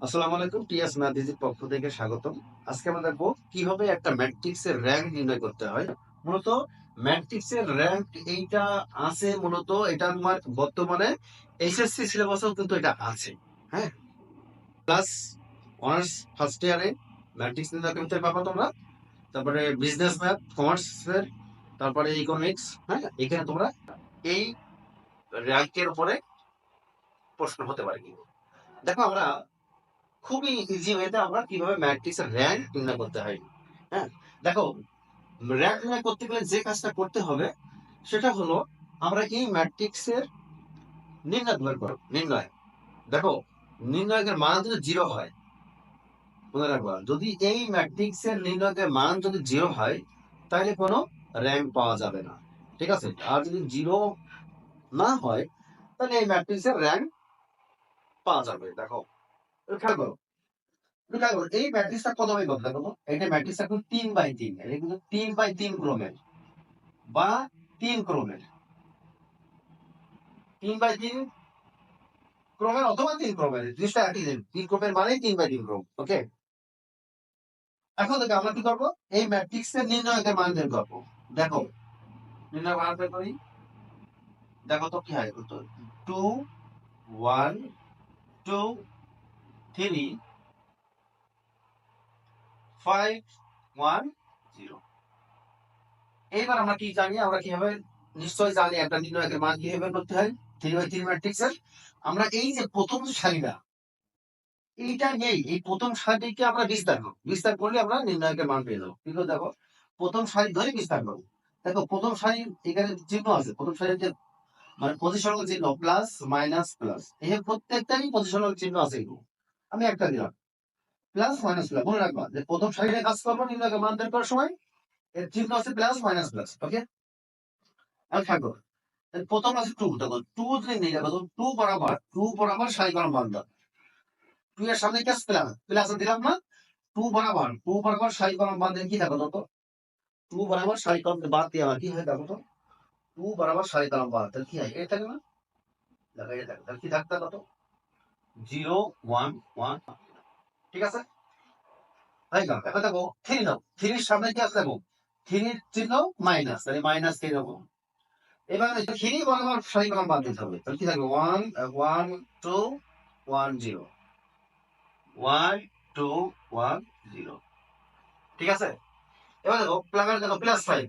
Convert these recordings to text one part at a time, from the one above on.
আসসালামু আলাইকুম, টিএস ম্যাথিজের পক্ষ থেকে স্বাগতম। আজকে আমরা দেখবো কিভাবে একটা ম্যাট্রিক্সের র‍্যাঙ্ক নির্ণয় করতে হয়। মূলত ম্যাট্রিক্সের র‍্যাঙ্ক এইটা আছে, মূলত এটা আমার বর্তমানে এইচএসসি সিলেবাসেও কিন্তু এটা আছে। হ্যাঁ, প্লাস অনার্স ফার্স্ট ইয়ারে ম্যাট্রিক্স নির্ণয় করতে পারবো তোমরা। তারপরে বিজনেস ম্যাথ কমার্সের, তারপরে ইকোনমিক্স। হ্যাঁ, এখানে তোমরা এই র‍্যাঙ্কের উপরে প্রশ্ন হতে পারে। কিন্তু দেখো, আমরা খুবই ইজি ওয়েতে আমরা কিভাবে ম্যাট্রিক্সের র‍্যাঙ্ক নির্ণয় করতে হয়। হ্যাঁ, দেখো, র‍্যাঙ্ক নির্ণয় করতে গেলে যে কাজটা করতে হবে সেটা হলো আমরা এই ম্যাট্রিক্সের নির্ণয় বের করো। নির্ণয়, দেখো, নির্ণয়কের মান যদি জিরো হয়, মনে রাখবা, যদি এই ম্যাট্রিক্সের নির্ণয়কের মান যদি জিরো হয় তাহলে কোনো র‍্যাঙ্ক পাওয়া যাবে না। ঠিক আছে, আর যদি জিরো না হয় তাহলে এই ম্যাট্রিক্সের র‍্যাঙ্ক পাওয়া যাবে। দেখো, খেয়াল করো, এই ম্যাট্রিক্সটা কত বাই কত? দেখো, এটা ম্যাট্রিক্সটা কিন্তু 3 বাই 3, এটা কিন্তু 3 বাই 3 ক্রমের বা 3 ক্রমের, 3 বাই 3 ক্রমের অথবা 3 ক্রমের, জিনিসটা একই। 3 ক্রমের মানে 3 বাই 3 ক্রম। ওকে, এখন দেখো আমরা কি করবো, এই ম্যাট্রিক্সের নির্ণয়কের মান বের করবো। দেখো, নির্ণয় মান বের করি। দেখো তো কি হয়, তো 2 1 2 3 5 1 0। এইবার আমরা কি জানি, আমরা কিভাবে, নিশ্চয়ই জানি একটা নির্ণয়কের মান কিভাবে বের করতে হয় 3 বাই 3 ম্যাট্রিক্সের। আমরা এই যে প্রথম সারিটা, এইটা নেই, এই প্রথম সারিকে আমরা বিস্তার করলে আমরা নির্ণয়কের মান পেয়ে যাবো। কিন্তু দেখো, প্রথম সারি ধরে বিস্তার করবো। দেখো, প্রথম সারি এখানে চিহ্ন আছে, প্রথম সারির যে মানে পজিশনাল চিহ্ন, প্লাস মাইনাস প্লাস, এই প্রত্যেকটারই পজিশনাল চিহ্ন আছে। এগুলো আমি একটা দিলাম, প্লাস মাইনাস প্লাস। মনে রাখবা যে প্রথম সারিতে কাজ করবো নির্ণয়কের মান বের করার সময় এর চিহ্ন আছে প্লাস মাইনাস প্লাস। ওকে, আর থাকো, প্রথম আছে টু। দেখো, টু যদি নেই, দেখো টু বরাবর সারি কলম বান্ধব। টু এর সামনে কি আছে? প্লাস, প্লাস দিলাম না, টু বরাবর সারি কলম বাঁধলে কি দেখো তো, টু বরাবর সারি কলম বাদ দিয়ে আমার কি হয় দেখো তো, টু বরাবর সারি কলম বাদ, তাহলে কি হয়? এটা থাকে না, দেখো এটা থাকে, তাহলে কি থাকতে কত, 0 1 1। ঠিক আছে, তাই না? এবার দেখো থ্রি নাও, থ্রির সামনে কি আছে দেখো, থ্রির চিহ্ন মাইনাস, তাহলে মাইনাস থ্রি নেবো। এবার থ্রি বরাবর সারি কলম বাদ দিতে হবে, তাহলে কি থাকবে, 1 1 2 1 0, 1 2 1 0। ঠিক আছে, এবার দেখো +5,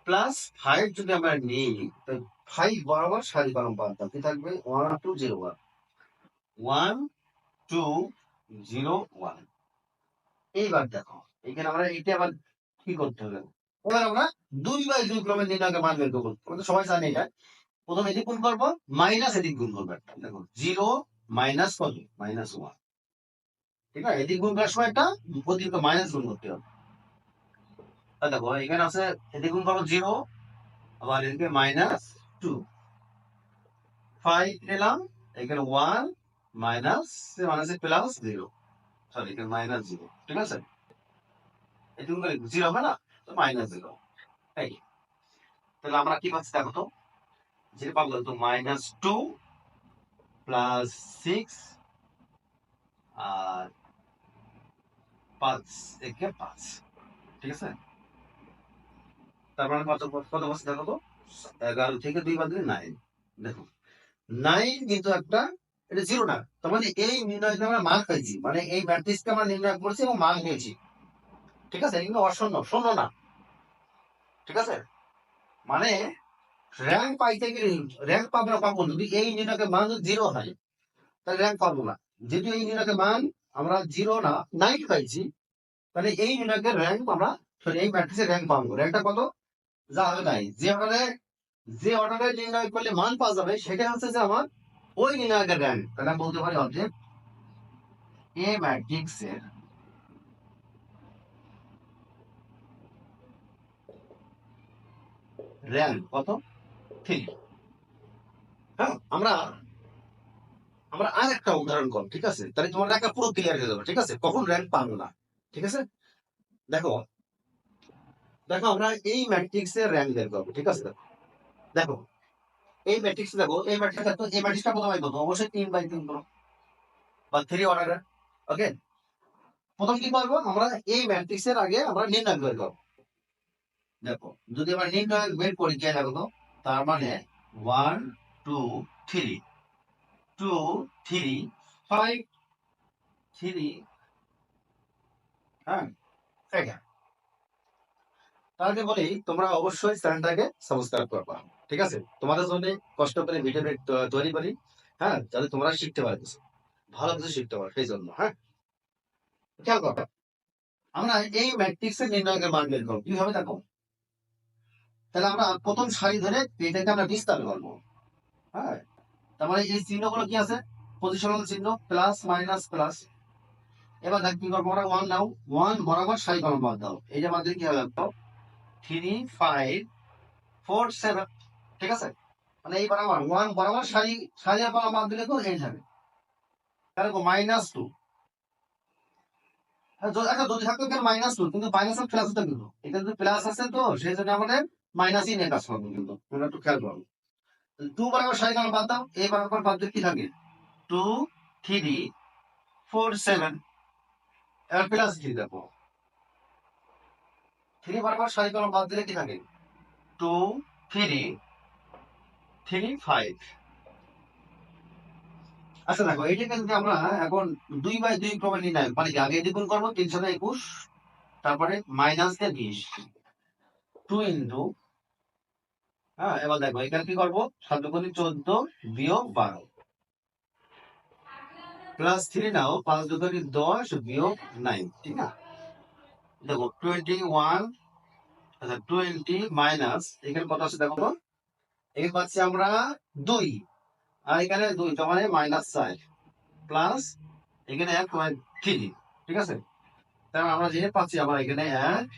+5 যদি আমরা নিই, 5 বরাবর সারি কলম বাঁধতাম, কি থাকবে, 1 2 0 1 1 2 0 1। এইবার দেখো, এখানে আমরা এইটা আবার কি করতে হবে, এবার আমরা 2 বাই 2 ক্রমে নির্ণয়কের মান বের করবো। আমরা তো সবাই জানি এটা, প্রথমে এদিক গুণ করবো, মাইনাস এদিক গুণ করবো একটা। দেখো, 0 মাইনাস কত, -1। ঠিক আছে, এদিক গুণ করার সময় একটা অতিরিক্ত মাইনাস গুণ করতে হবে। দেখো, এখানে আছে, এদিক গুণ করবো 0, আবার এদিকে -2, 5 নিলাম, এখানে 1 মাইনাস, মাইনাসে প্লাস 0, সরি এখানে -0। ঠিক আছে, এটুকু করে 0 হবে না, তো -0। এই, তাহলে আমরা কি পাচ্ছি দেখো তো, যেটা পাবো তো -2 +6 আর 5 একে 5। ঠিক আছে, তারপরে কত কত পাচ্ছি দেখো তো, 11 থেকে 2 বাদ দিলে 9। দেখো, 9 কিন্তু একটা, এটা 0 না, তার মানে এই নির্ণয়কে আমরা মান পেয়েছি, মানে এই ম্যাট্রিক্সকে আমরা নির্ণয় করেছি এবং মান পেয়েছি। ঠিক আছে, কিন্তু অশূন্য, শূন্য না। ঠিক আছে, মানে র‍্যাঙ্ক পাইতে গেলে, র‍্যাঙ্ক পাবো যদি এই নির্ণয়কের মান যদি 0 হয়, তাহলে র‍্যাঙ্ক পাবো না। যেহেতু এই নির্ণয়কের মান আমরা 0 না 9 পাইছি, তাহলে এই নির্ণয়কের র‍্যাঙ্ক আমরা, সরি এই ম্যাট্রিক্সের র‍্যাঙ্ক পাবো। র‍্যাঙ্কটা কত, যা হবে নাই, যে অর্ডারে নির্ণয় করলে মান পাওয়া যাবে সেটা হচ্ছে যে আমার ওই নির্ণয়কের র‍্যাঙ্ক। তাহলে আমি বলতে পারি অবজেক্ট এ ম্যাট্রিক্সের র‍্যাঙ্ক কত, 3। হ্যাঁ, আমরা আমরা আর একটা উদাহরণ কর। ঠিক আছে, তাহলে তোমার লেখা পুরো ক্লিয়ার হয়ে যাবে। ঠিক আছে, কখন র‍্যাঙ্ক পাবো না। ঠিক আছে, দেখো, দেখো আমরা এই ম্যাট্রিক্সের র‍্যাঙ্ক বের করবো। ঠিক আছে, দেখো এই ম্যাট্রিক্স, দেখো এই ম্যাট্রিক্স, এই ম্যাট্রিক্সটা কত বাই কত, অবশ্যই 3 বাই 3 করো। বা 3 অর্ডারের। ওকে, প্রথম কি করবো আমরা এই ম্যাট্রিক্সের আগে আমরা নির্ণয় বের করবো। দেখো যদি আমরা নির্ণয় বের করি কে লাগলো, তার মানে 1 2 3 2 3 5 3, হ্যাঁ এটা। তাহলে বলি তোমরা অবশ্যই চ্যানেলটাকে সাবস্ক্রাইব করবা, ঠিক আছে? তোমাদের জন্য কষ্ট করে ভিডিও তৈরি করি, হ্যাঁ, যাতে তোমরা শিখতে পারো কিছু, ভালো কিছু শিখতে পারো, সেই জন্য। হ্যাঁ, খেয়াল করো, আমরা এই ম্যাট্রিক্সের নির্ণয়কের মান বের করবো কিভাবে দেখো। তাহলে আমরা প্রথম সারি ধরে এটাকে আমরা বিস্তার করবো। হ্যাঁ, তার মানে এই চিহ্নগুলো কি আছে, পজিশনাল চিহ্ন, প্লাস মাইনাস প্লাস। এবার দেখ কি করবো আমরা, 1 নাও, 1 বরাবর সারি কলম বাদ দাও। এই যে আমাদের কি হবে 3 5 4 7, ঠিক আছে? মানে এই বরাবর 1 বরাবর সারি সারি আর কলম বাদ দিলে তো এই যাবে। তাহলে -2, আচ্ছা যদি থাকতো কেন -2, কিন্তু মাইনাস আর প্লাস হতে কিন্তু এটা যদি প্লাস আছে তো সেই জন্য আমাদের মাইনাসই নিয়ে কাজ করবো, কিন্তু তোমরা একটু খেয়াল করো। 2 বরাবর সারি কলম বাদ দাও, এই বরাবর বাদ দিলে কি থাকে 2 3 4 7। এবার প্লাস 3 দেখো, 3 বরাবর সারি কলম বাদ দিলে কি থাকে 2 3 3 5। আচ্ছা দেখো এইটাকে যদি আমরা এখন 2/2 ক্রমে নির্ণয়, মানে কি আগে দ্বিগুণ করবো 321, তারপরে মাইনাস দিয়ে 20, 2 ইন্টু, হ্যাঁ এবার দেখো এখানে কি করবো 7 দুগুণে 14 বিয়োগ 12, প্লাস 3 নাও, 5 দুগুণে 10 বিয়োগ 9, ঠিক না? দেখো 21, আচ্ছা 20 মাইনাস এখানে কত আছে দেখো তো, এখানে পাচ্ছি আমরা 2, আর এখানে 2, তার মানে -4, প্লাস এখানে 1 3, ঠিক আছে? তাহলে আমরা যে পাচ্ছি আমরা এখানে 1,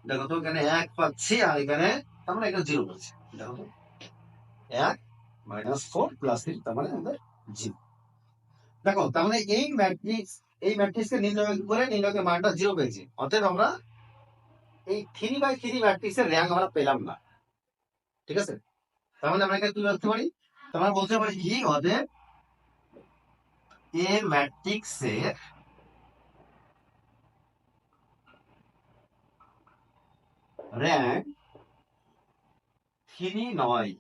দেখো তো এখানে 1 পাচ্ছি, আর এখানে তার মানে এখানে 0 পাচ্ছি। দেখো তো 1 -4 প্লাস 3, তার মানে আমাদের 0। দেখো তার মানে এই ম্যাট্রিক্সকে নির্ণয় করে নির্ণয়কের মানটা 0 পেয়েছি। অতএব আমরা এই 3/3 ম্যাট্রিক্সের র্যাঙ্ক আমরা পেলাম না, ঠিক আছে? তার মানে আমরা এখানে কি বলতে পারি, তোমরা বলতে পারি কি অতএব এ ম্যাট্রিক্সের র্যাঙ্ক 3 নয়,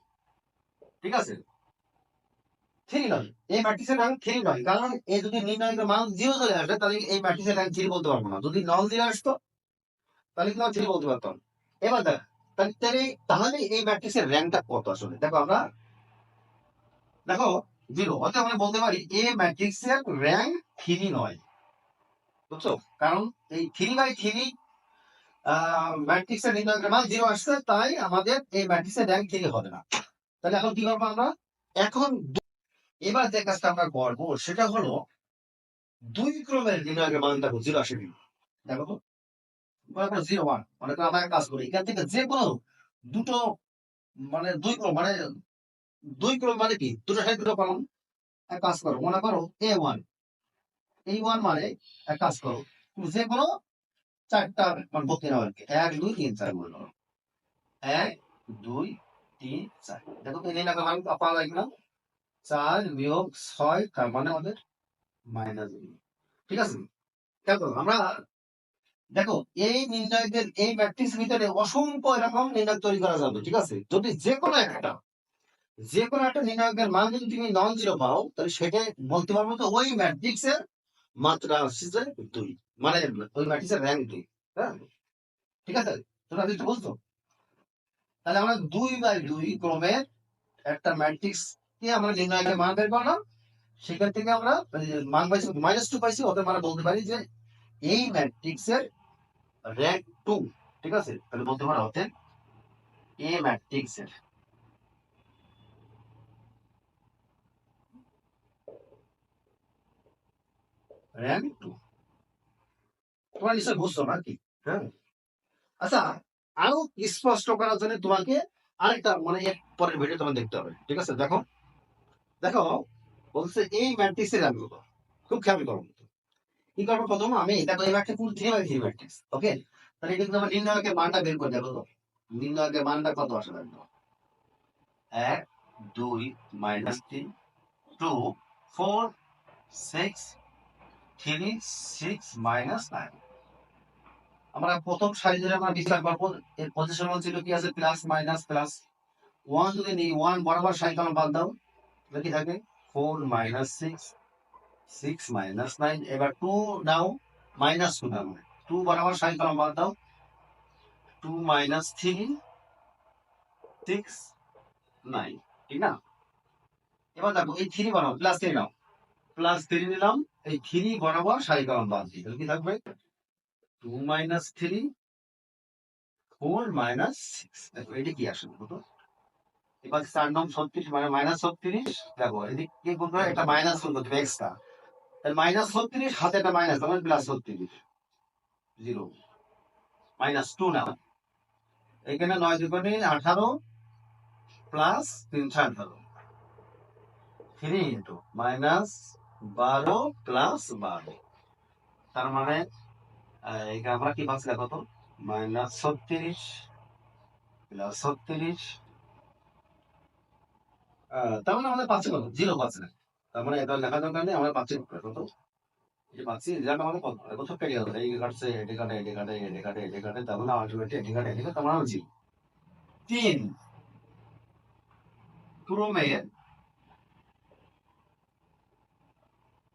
ঠিক আছে? 3 নয়, এই ম্যাট্রিক্সের র্যাঙ্ক 3 নয়, কারণ এ যদি নির্ণয়কের মান 0 চলে আসে তাহলে এই ম্যাট্রিক্সের র্যাঙ্ক 3 বলতে পারবো না। যদি নন 0 আসতো তাহলে কিন্তু 3 বলতে পারতাম। এবার দেখ তাহলে তাহলে এই ম্যাট্রিক্সের র্যাঙ্কটা কত আসলে, দেখো আমরা দেখো 0, অতএব আমরা বলতে পারি এ ম্যাট্রিক্সের র্যাঙ্ক 3 নয়, বুঝছো? কারণ এই 3/3 ম্যাট্রিক্সের নির্ণয়কের মান 0 আসছে, তাই আমাদের এই ম্যাট্রিক্সের র্যাঙ্ক 3 হবে না। তাহলে এখন কি করবো আমরা, এখন এবার যে কাজটা আমরা করবো সেটা হলো 2 ক্রমের নির্ণয়কের মানটা 0 আসে কিনা। দেখো তো 0 1, মানে আমরা একটা কাজ করি এখান থেকে যে কোনো দুটো, মানে 2 ক্রম, মানে 2 ক্রম মানে কি দুটো সাথে দুটো কলম। এক কাজ করো, মনে করো A1, এই 1 মানে এক কাজ করো যে কোনো 4টা মানে বলতে নাও আর কি, 1 2 3 4 বললো, 1 2 3 4। দেখো তো এই নাকা মান পাওয়া যায় কিনা, 4 বিয়োগ 6, তার মানে আমাদের -2, ঠিক আছে? দেখো আমরা দেখো এই নির্ণয়কের এই ম্যাট্রিক্স ভিতরে অসংখ্য এরকম নির্ণয় তৈরি করা যাবে, ঠিক আছে? যদি যে কোনো একটা নির্ণায়কের মান যদি তুমি নন 0 পাও তাহলে সেটা বলতে পারবো তো ওই ম্যাট্রিক্সের মাত্রা আসছে যে 2, মানে ওই ম্যাট্রিক্সের র্যাঙ্ক 2। হ্যাঁ, ঠিক আছে? তোমরা কিছু বুঝছো? তাহলে আমরা 2/2 ক্রমের একটা ম্যাট্রিক্স কে আমরা নির্ণায়কের মান বের করলাম, সেখান থেকে আমরা মান পাইছি -2 পাইছি, অতএব আমরা বলতে পারি যে এই ম্যাট্রিক্সের র্যাঙ্ক 2, ঠিক আছে? তাহলে বলতে পারো অতএব এ ম্যাট্রিক্সের র্যাঙ্ক 2। তোমরা নিশ্চয় বুঝছো নাকি? হ্যাঁ, আচ্ছা আরো স্পষ্ট করার জন্য তোমাকে আরেকটা মানে এর পরের ভিডিও তোমার দেখতে হবে, ঠিক আছে? দেখো দেখো বলছে এই ম্যাট্রিক্সের আমি খুব খেয়াল করো, কি করবো প্রথম আমি দেখো এই ম্যাট্রিক্স পুরো 3/3 ম্যাট্রিক্স, ওকে? তাহলে এটা কিন্তু আমার নির্ণয়কের মানটা বের করে দেখো তো, নির্ণয়কের মানটা কত আসে দেখো, 1 2 -3 2 4 6 3 6 মাইনাস 9। আমরা প্রথম সারি ধরে আমরা বিচার করবো, এর পজিশন ছিল কি আছে, প্লাস মাইনাস প্লাস। 1 যদি নিই, 1 বরাবর সারি কলম বাদ দাও, তাহলে কি থাকে 4 মাইনাস 6 6 মাইনাস 9। এবার 2 নাও, মাইনাস 2 নাও, 2 বরাবর সারি কলম বাদ দাও, 2 মাইনাস 3 6 9, ঠিক না? এবার দেখো এই 3 বরাবর প্লাস 3 নাও, প্লাস 3 নিলাম, এই 3 বরাবর সারি কলম বাদ দিই, তাহলে কি থাকবে 2 মাইনাস 3 4 মাইনাস 6। দেখো এটা কি আসলে কত? এবার 4 নং 36 মানে মাইনাস 36। দেখো এদিক কি করবে, একটা মাইনাস করতে হবে এক্সট্রা, তাহলে মাইনাস 36 হাতে একটা মাইনাস, তাহলে প্লাস 36 0 মাইনাস 2 না, এখানে 9 দুগুণে 18 প্লাস 3 18, 3 ইন্টু মাইনাস 12 প্লাস 12, তার মানে এখানে আমরা কি পাচ্ছি দেখো তো, মাইনাস 36 প্লাস 36, তার মানে আমাদের পাচ্ছে কত, 0 পাচ্ছে না। তার মানে এটা লেখা দরকার নেই, আমরা পাচ্ছি কত, এই পাচ্ছি রেজাল্ট আমাদের কত, কত কেটে গেল, এই কাটছে, এটি কাটে, এটি কাটে, এটি কাটে, এটি কাটে, তার মানে আলটিমেটলি এটি কাটে, এটি কাটে, তার মানে 0। 3 ক্রমের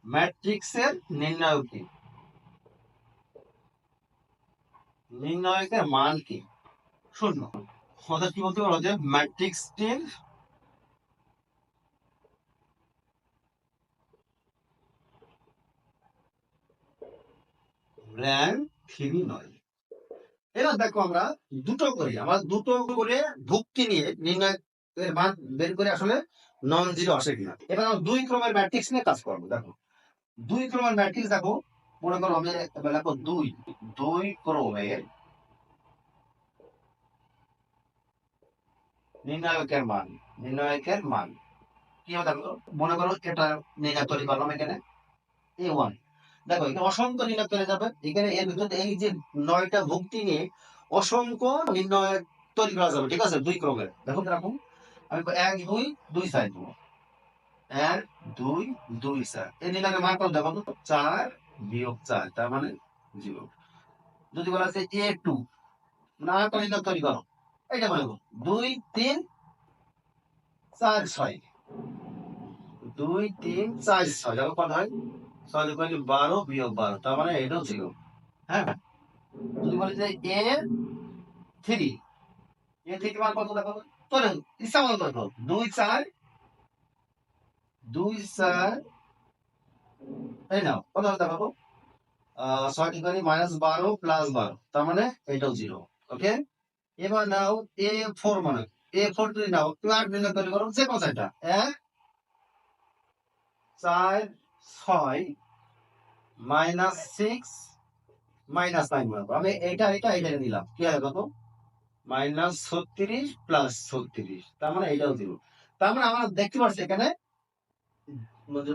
ম্যাট্রিক্সের নির্ণায়ক কি, নির্ণায়কের মান কি, শূন্য। আমাদের কি বলতে পারো যে ম্যাট্রিক্সটির র্যাঙ্ক 3 নয়। এবার দেখো আমরা দুটো করি, আমরা দুটো করে ভুক্তি নিয়ে নির্ণায়কের মান বের করে আসলে নন জিরো আসে কিনা। এবার আমরা 2 ক্রমের ম্যাট্রিক্স নিয়ে কাজ করবো। দেখো 2 ক্রমের ম্যাট্রিক্স, দেখো মনে করো আমি দেখো 2 ক্রমের নির্ণায়কের মান কি হবে দেখো, মনে করো এটা নির্ণয় তৈরি করলাম, এখানে A1। দেখো এখানে অসংখ্য নির্ণয় তৈরি যাবে, এখানে এর ভিতরে এই যে 9টা ভুক্তি নিয়ে অসংখ্য নির্ণয় তৈরি করা যাবে, ঠিক আছে 2 ক্রমের। দেখো এরকম আমি 1 2 2 4 দেবো, 1 2 2 4, এই নির্ণয়ের মান কত দেখো তো, 4 বিয়োগ 4, তার মানে 0। যদি বলা আছে A2, না একটা নির্ণয় তৈরি করো, এইটা বলবো 2 3 4 6, 2 3 4 6, দেখো কত হয়, 6 2 12 বিয়োগ 12, তার মানে এটাও 0। হ্যাঁ, যদি বলি যে A3, A3 মান কত দেখো, চলেন ইচ্ছা মতো দেখো, 2 4 2 4, এই নাও কত হবে দেখো, 6 মাইনাস 12 প্লাস 12, তার মানে এটাও 0। ওকে, এবার নাও A4, মানে A4 যদি নাও, তুমি আর নির্ণয় তৈরি করো যে কোনো চারটা, 1 4 6 মাইনাস 6 মাইনাস 9, মনে করো আমি এটা নিলাম, কি হয় কত, মাইনাস 36 প্লাস 36, তার মানে এটাও 0। তার মানে আমরা দেখতে পাচ্ছি এখানে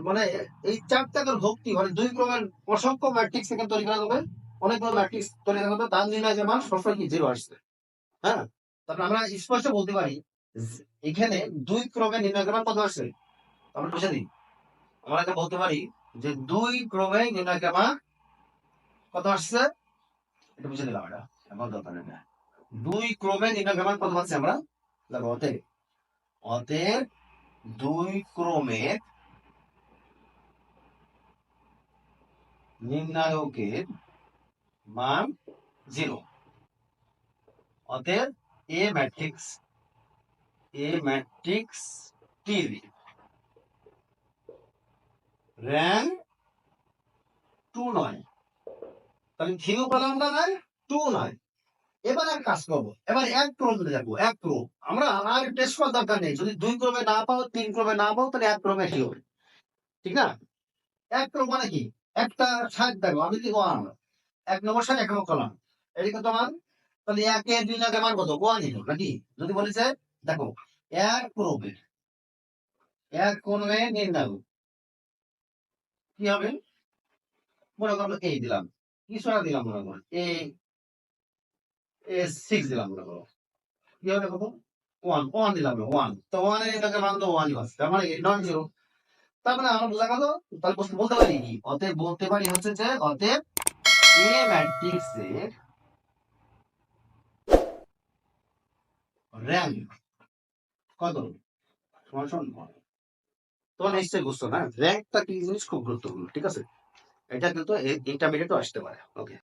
মানে এই চারটা করে ভক্তি মানে 2 ক্রমের অসংখ্য ম্যাট্রিক্স এখানে তৈরি করা যাবে, অনেকগুলো ম্যাট্রিক্স তৈরি করা যাবে, তার নির্ণয় মান সবসময় কি 0 আসছে। হ্যাঁ, তারপর আমরা স্পষ্ট বলতে পারি এখানে 2 ক্রমে নির্ণয় মান কত আসছে, আমরা বুঝে দিই, আমরা এটা বলতে পারি যে 2 ক্রমে নির্ণয় মান কত আসছে, এটা বুঝে দিলাম, এটা এখন দরকার নেই। 2 ক্রমে নির্ণয় মান কত পাচ্ছি আমরা, দেখো অতএব অতএব 2 ক্রমের নির্ণায়কের মান 0। অতএব এ ম্যাট্রিক্স টির র্যাঙ্ক 2 নয়, তাহলে থিও পেলাম না, 2 নয়। এবার এক কাজ করবো, এবার এক ক্রম দেখবো, এক ক্রম আমরা আর টেস্ট করার দরকার নেই, যদি 2 ক্রমে না পাও, 3 ক্রমে না পাও, তাহলে এক ক্রমে ঠিক হবে, ঠিক না? এক ক্রম মানে কি, একটা সাইড দেখো, আমি লিখবো 1, 1 নম্বর সাইড 1 নম্বর কলাম, এদিকে তোমার, তাহলে 1 এর 2 লাগে মান কত, 1 হলো নাকি? যদি বলেছে দেখো এক ক্রমে, এক ক্রমে নির্ণয় কি হবে, মনে করো এই দিলাম, কিছু না দিলাম, মনে করো A6 দিলাম, মনে করো কি হবে কত, 1 1 দিলাম, 1, তো 1 এর এটাকে মান তো 1 ই আছে, তার মানে নন জিরো। তার মানে আমরা বোঝা গেল, তাহলে প্রশ্ন বলতে পারি কি, অতএব বলতে পারি হচ্ছে যে অতএব এ ম্যাট্রিক্সের র্যাঙ্ক কত সমান সমান। তোমরা নিশ্চয়ই বুঝছো না, র্যাঙ্কটা কি জিনিস খুব গুরুত্বপূর্ণ, ঠিক আছে? এটা কিন্তু ইন্টারমিডিয়েটও আসতে পারে। ওকে।